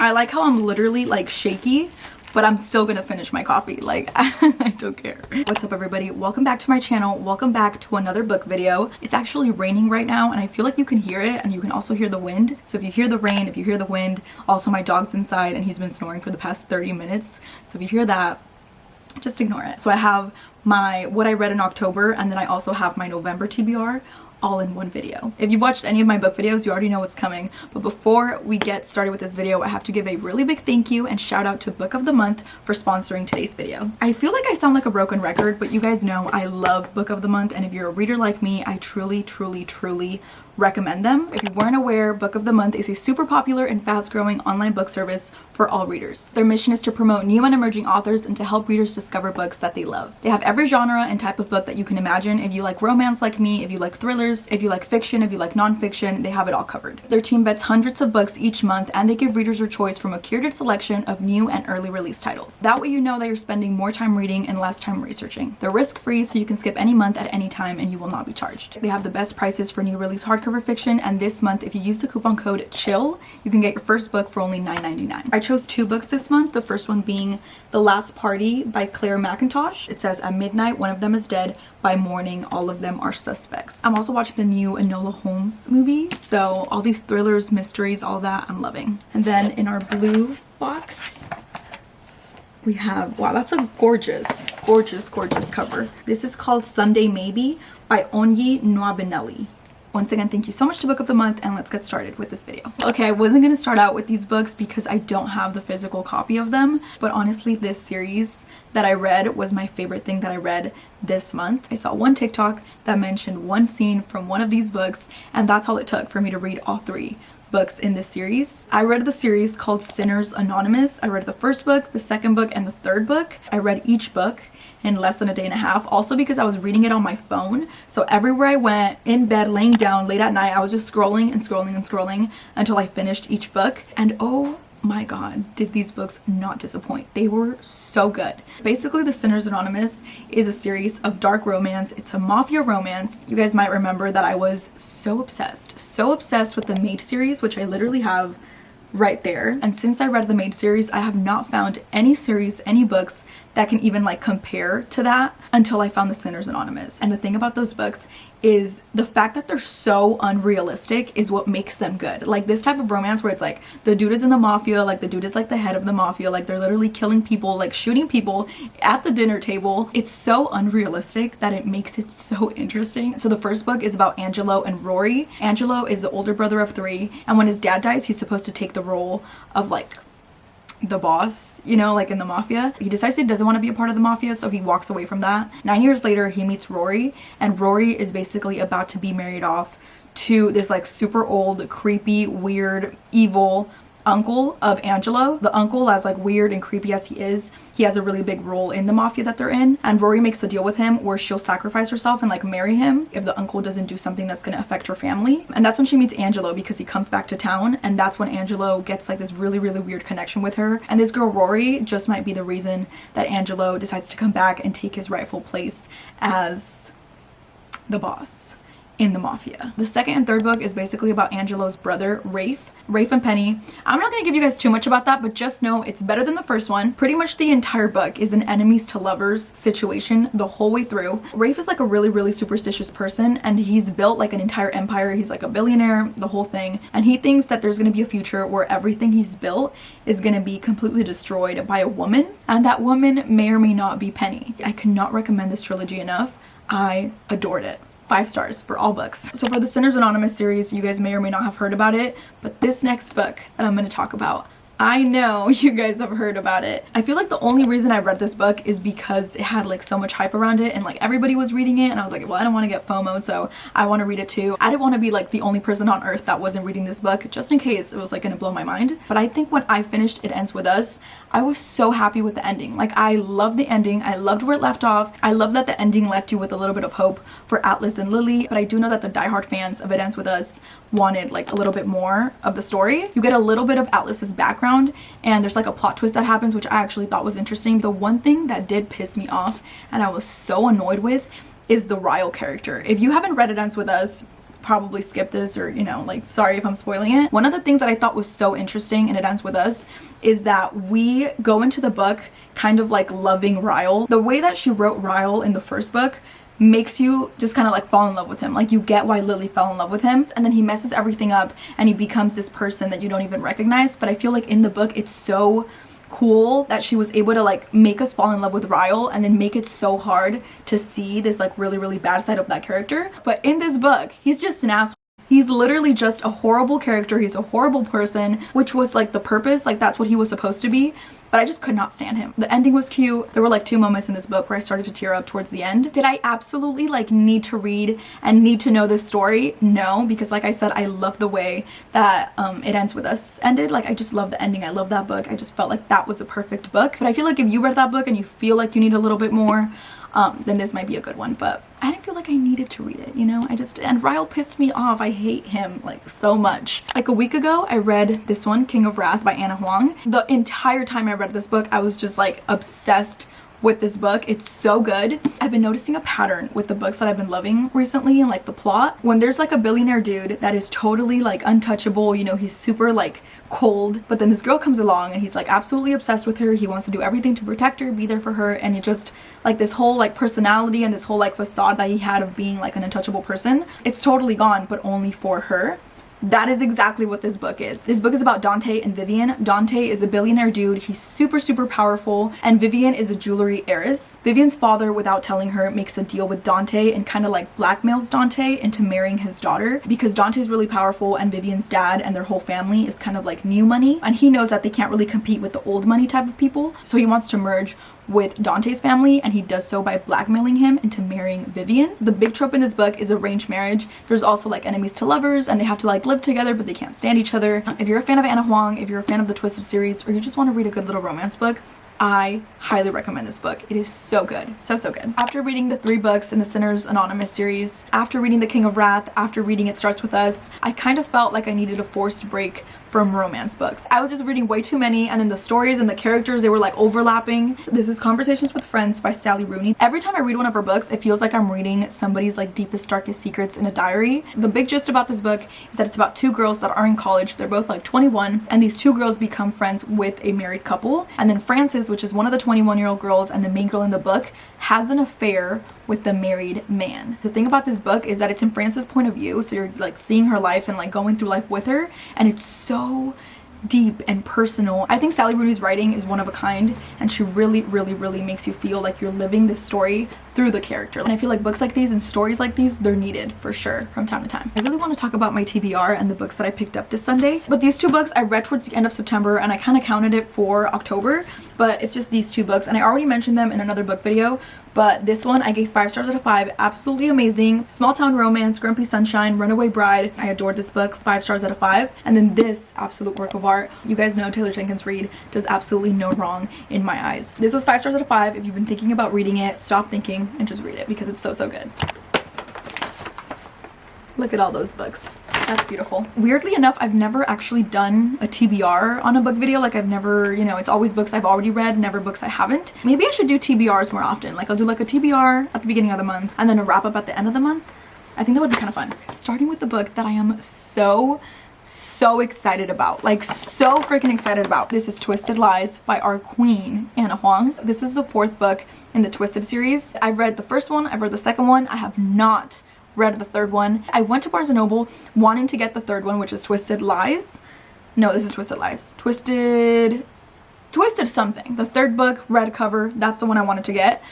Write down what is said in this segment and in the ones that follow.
I like how I'm literally like shaky, but I'm still gonna finish my coffee. Like, I don't care. What's up, everybody? Welcome back to my channel. Welcome back to another book video. It's actually raining right now, and I feel like you can hear it, and you can also hear the wind. So if you hear the rain, if you hear the wind, also my dog's inside, and he's been snoring for the past 30 minutes. So if you hear that, just ignore it. So I have my what I read in October, and then I also have my November TBR all in one video. If you've watched any of my book videos, you already know what's coming. But before we get started with this video, I have to give a really big thank you and shout out to Book of the Month for sponsoring today's video. I feel like I sound like a broken record, but you guys know I love Book of the Month, and if you're a reader like me, I truly recommend them. If you weren't aware, Book of the Month is a super popular and fast-growing online book service for all readers. Their mission is to promote new and emerging authors and to help readers discover books that they love. They have every genre and type of book that you can imagine. If you like romance like me, if you like thrillers, if you like fiction, if you like nonfiction, they have it all covered. Their team vets hundreds of books each month, and they give readers a choice from a curated selection of new and early release titles. That way you know that you're spending more time reading and less time researching. They're risk-free, so you can skip any month at any time and you will not be charged. They have the best prices for new release hardcover fiction, and this month, if you use the coupon code CHILL, you can get your first book for only $9.99. I chose 2 books this month, the first one being The Last Party by Claire McIntosh. It says, at midnight, one of them is dead. By morning, all of them are suspects. I'm also watching the new Enola Holmes movie, so all these thrillers, mysteries, all that, I'm loving. And then in our blue box, we have, wow, that's a gorgeous cover. This is called Sunday Maybe by Onyi Nwabineli. Once again, thank you so much to Book of the Month, and let's get started with this video. Okay, I wasn't going to start out with these books because I don't have the physical copy of them, but honestly, this series that I read was my favorite thing that I read this month. I saw one TikTok that mentioned one scene from one of these books, and that's all it took for me to read all 3 books in this series. I read the series called Sinners Anonymous. I read the first book, the second book, and the third book. I read each book in less than a day and a half, also because I was reading it on my phone. So everywhere I went, in bed, laying down, late at night, I was just scrolling and scrolling and scrolling until I finished each book. And oh my god, did these books not disappoint. They were so good. Basically, the Sinners Anonymous is a series of dark romance. It's a mafia romance. You guys might remember that I was so obsessed with the Maid series, which I literally have right there. And since I read the Maid series, I have not found any series, any books that can even like compare to that until I found the Sinners Anonymous. And the thing about those books is the fact that they're so unrealistic is what makes them good. Like this type of romance where it's like the dude is in the mafia, like the dude is like the head of the mafia, like they're literally killing people, like shooting people at the dinner table. It's so unrealistic that it makes it so interesting. So the first book is about Angelo and Rory. Angelo is the older brother of 3, and when his dad dies, he's supposed to take the role of like the boss, you know, like in the mafia. He decides he doesn't want to be a part of the mafia, so he walks away from that. 9 years later, he meets Rory, and Rory is basically about to be married off to this like super old, creepy, weird, evil uncle of Angelo. The uncle, as like weird and creepy as he has a really big role in the mafia that they're in, and Rory makes a deal with him where she'll sacrifice herself and like marry him if the uncle doesn't do something that's going to affect her family. And that's when she meets Angelo, because he comes back to town, and that's when Angelo gets like this really weird connection with her. And this girl Rory just might be the reason that Angelo decides to come back and take his rightful place as the boss in the mafia. The second and third book is basically about Angelo's brother, Rafe and Penny. I'm not gonna give you guys too much about that, but just know it's better than the first one. Pretty much the entire book is an enemies to lovers situation the whole way through. Rafe is like a really superstitious person, and he's built like an entire empire. He's like a billionaire, the whole thing, and he thinks that there's gonna be a future where everything he's built is gonna be completely destroyed by a woman, and that woman may or may not be Penny. I cannot recommend this trilogy enough. I adored it. 5 stars for all books. So for the Sinners Anonymous series, you guys may or may not have heard about it, but this next book that I'm going to talk about, I know you guys have heard about it. I feel like the only reason I read this book is because it had like so much hype around it, and like everybody was reading it, and I was like, well, I don't want to get FOMO, so I want to read it too. I didn't want to be like the only person on earth that wasn't reading this book, just in case it was like gonna blow my mind. But I think when I finished It Ends With Us, I was so happy with the ending. Like, I loved the ending. I loved where it left off. I love that the ending left you with a little bit of hope for Atlas and Lily, but I do know that the diehard fans of It Ends With Us wanted like a little bit more of the story. You get a little bit of Atlas's background, and there's like a plot twist that happens, which I actually thought was interesting. The one thing that did piss me off and I was so annoyed with is the Ryle character. If you haven't read It Ends With Us, probably skip this, or you know, like, sorry if I'm spoiling it. One of the things that I thought was so interesting in It Ends With Us is that we go into the book kind of like loving Ryle. The way that she wrote Ryle in the first book makes you just kind of like fall in love with him. Like, you get why Lily fell in love with him, and then he messes everything up and he becomes this person that you don't even recognize. But I feel like in the book it's so cool that she was able to like make us fall in love with Ryle and then make it so hard to see this like really bad side of that character. But in this book, he's just an asshole. He's literally just a horrible character. He's a horrible person, which was like the purpose. Like, that's what he was supposed to be. But I just could not stand him. The ending was cute. There were like 2 moments in this book where I started to tear up towards the end. Did I absolutely like need to read and need to know this story? No, because like I said, I love the way that It Ends With Us ended. Like, I just love the ending. I love that book. I just felt like that was a perfect book. But I feel like if you read that book and you feel like you need a little bit more, then this might be a good one. But I didn't feel like I needed to read it, you know? And Ryle pissed me off. I hate him like so much. Like a week ago, I read this one, King of Wrath by Anna Huang. The entire time I read this book, I was just like obsessed with this book. It's so good. I've been noticing a pattern with the books that I've been loving recently, and like the plot. When there's like a billionaire dude that is totally like untouchable, you know, he's super like cold, but then this girl comes along and he's like absolutely obsessed with her. He wants to do everything to protect her, be there for her, and it just like this whole like personality and this whole like facade that he had of being like an untouchable person, it's totally gone, but only for her. That is exactly what this book is. This book is about Dante and Vivian. Dante is a billionaire dude. He's super powerful, and Vivian is a jewelry heiress. Vivian's father, without telling her, makes a deal with Dante and kind of like blackmails Dante into marrying his daughter, because Dante's really powerful and Vivian's dad and their whole family is kind of like new money, and he knows that they can't really compete with the old money type of people, so he wants to merge with Dante's family, and he does so by blackmailing him into marrying Vivian. The big trope in this book is arranged marriage. There's also like enemies to lovers, and they have to like live together, but they can't stand each other. If you're a fan of Anna Huang, if you're a fan of the Twisted series, or you just want to read a good little romance book, I highly recommend this book. It is so good. So good. After reading the 3 books in the Sinners Anonymous series, after reading The King of Wrath, after reading It Starts With Us, I kind of felt like I needed a forced break from romance books. I was just reading way too many, and then the stories and the characters, they were like overlapping. This is Conversations with Friends by Sally Rooney. Every time I read one of her books, it feels like I'm reading somebody's like deepest, darkest secrets in a diary. The big gist about this book is that it's about 2 girls that are in college. They're both like 21, and these 2 girls become friends with a married couple. And then Frances, which is one of the 21-year-old girls and the main girl in the book, has an affair with the married man. The thing about this book is that it's in Frances' point of view, so you're like seeing her life and like going through life with her, and it's so deep and personal. I think Sally Rooney's writing is one of a kind, and she really makes you feel like you're living this story through the character. And I feel like books like these and stories like these, they're needed for sure from time to time. I really want to talk about my TBR and the books that I picked up this Sunday, but these 2 books I read towards the end of September, and I kind of counted it for October, but it's just these 2 books, and I already mentioned them in another book video. But this one I gave 5 stars out of 5. Absolutely amazing. Small Town Romance, Grumpy Sunshine, Runaway Bride. I adored this book. 5 stars out of 5. And then this absolute work of art. You guys know Taylor Jenkins Reid does absolutely no wrong in my eyes. This was 5 stars out of 5. If you've been thinking about reading it, stop thinking and just read it, because it's so good. Look at all those books. That's beautiful. Weirdly enough, I've never actually done a TBR on a book video. Like, I've never, you know, it's always books I've already read, never books I haven't. Maybe I should do TBRs more often. Like, I'll do like a TBR at the beginning of the month and then a wrap up at the end of the month. I think that would be kind of fun. Starting with the book that I am so excited about, like so freaking excited about. This is Twisted Lies by our queen, Anna Huang. This is the 4th book in the Twisted series. I've read the first one, I've read the second one. I have not read the 3rd one. I went to Barnes & Noble wanting to get the 3rd one, which is Twisted Lies. No, this is Twisted Lies. Twisted something. The 3rd book, red cover, that's the one I wanted to get.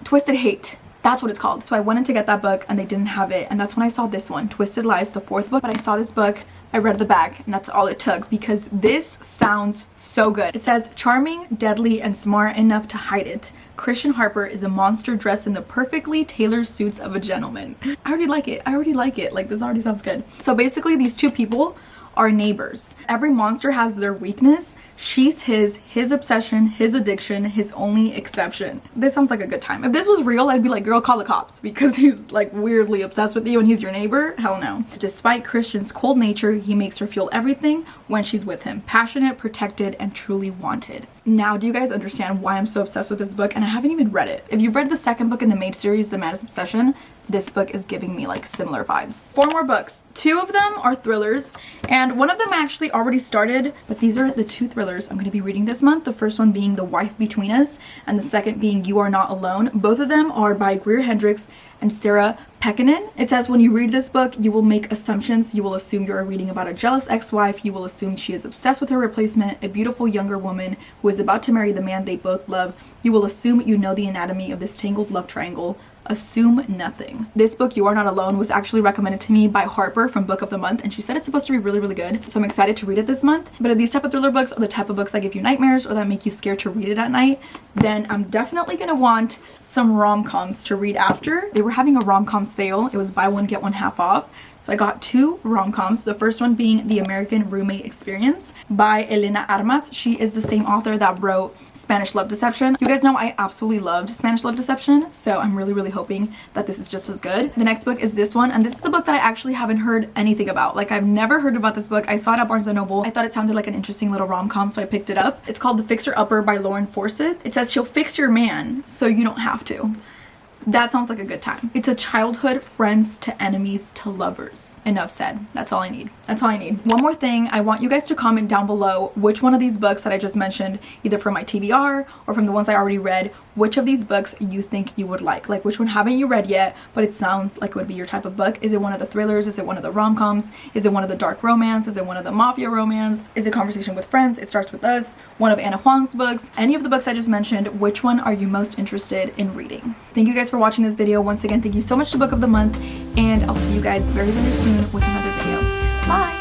Twisted Hate. That's what it's called. So I went in to get that book and they didn't have it, and that's when I saw this one, Twisted Lies, the 4th book. But I saw this book, I read the back, and that's all it took, because this sounds so good. It says, charming, deadly, and smart enough to hide it, Christian Harper is a monster dressed in the perfectly tailored suits of a gentleman. I already like it. Like, this already sounds good. So basically, these 2 people are neighbors. Every monster has their weakness. She's his obsession, his addiction, his only exception. This sounds like a good time. If this was real, I'd be like, girl, call the cops, because he's like weirdly obsessed with you and he's your neighbor. Hell no. Despite Christian's cold nature, he makes her feel everything when she's with him. Passionate, protected, and truly wanted. Now, do you guys understand why I'm so obsessed with this book? And I haven't even read it. If you've read the second book in the Maid series, The Madness Obsession, this book is giving me like similar vibes. 4 more books. 2 of them are thrillers, and one of them I actually already started, but these are the 2 thrillers I'm going to be reading this month. The first one being The Wife Between Us, and the second being You Are Not Alone. Both of them are by Greer Hendricks and Sarah Pekkanen. It says when you read this book, you will make assumptions. You will assume you are reading about a jealous ex-wife. You will assume she is obsessed with her replacement, a beautiful younger woman who is about to marry the man they both love. You will assume you know the anatomy of this tangled love triangle. Assume nothing. This book, You Are Not Alone, was actually recommended to me by Harper from Book of the Month, and she said it's supposed to be really, really good. So I'm excited to read it this month. But if these type of thriller books are the type of books that give you nightmares or that make you scared to read it at night, then I'm definitely gonna want some rom-coms to read after. They were having a rom-com sale. It was buy one, get one half off. So I got 2 rom-coms. The first one being The American Roommate Experience by Elena Armas. She is the same author that wrote Spanish Love Deception. You guys know I absolutely loved Spanish Love Deception, so I'm really, really hoping that this is just as good. The next book is this one, and this is a book that I actually haven't heard anything about. Like, I've never heard about this book. I saw it at Barnes & Noble. I thought it sounded like an interesting little rom-com, so I picked it up. It's called The Fixer Upper by Lauren Forsyth. It says she'll fix your man so you don't have to. That sounds like a good time. It's a childhood friends to enemies to lovers. Enough said. That's all I need. That's all I need. One more thing, I want you guys to comment down below which one of these books that I just mentioned, either from my TBR or from the ones I already read, which of these books you think you would like. Like, which one haven't you read yet, but it sounds like it would be your type of book. Is it one of the thrillers? Is it one of the rom-coms? Is it one of the dark romance? Is it one of the mafia romance? Is it Conversation with Friends? It Starts With Us? One of Anna Huang's books? Any of the books I just mentioned, which one are you most interested in reading? Thank you guys for watching this video. Once again, thank you so much to Book of the Month, and I'll see you guys very, very soon with another video. Bye!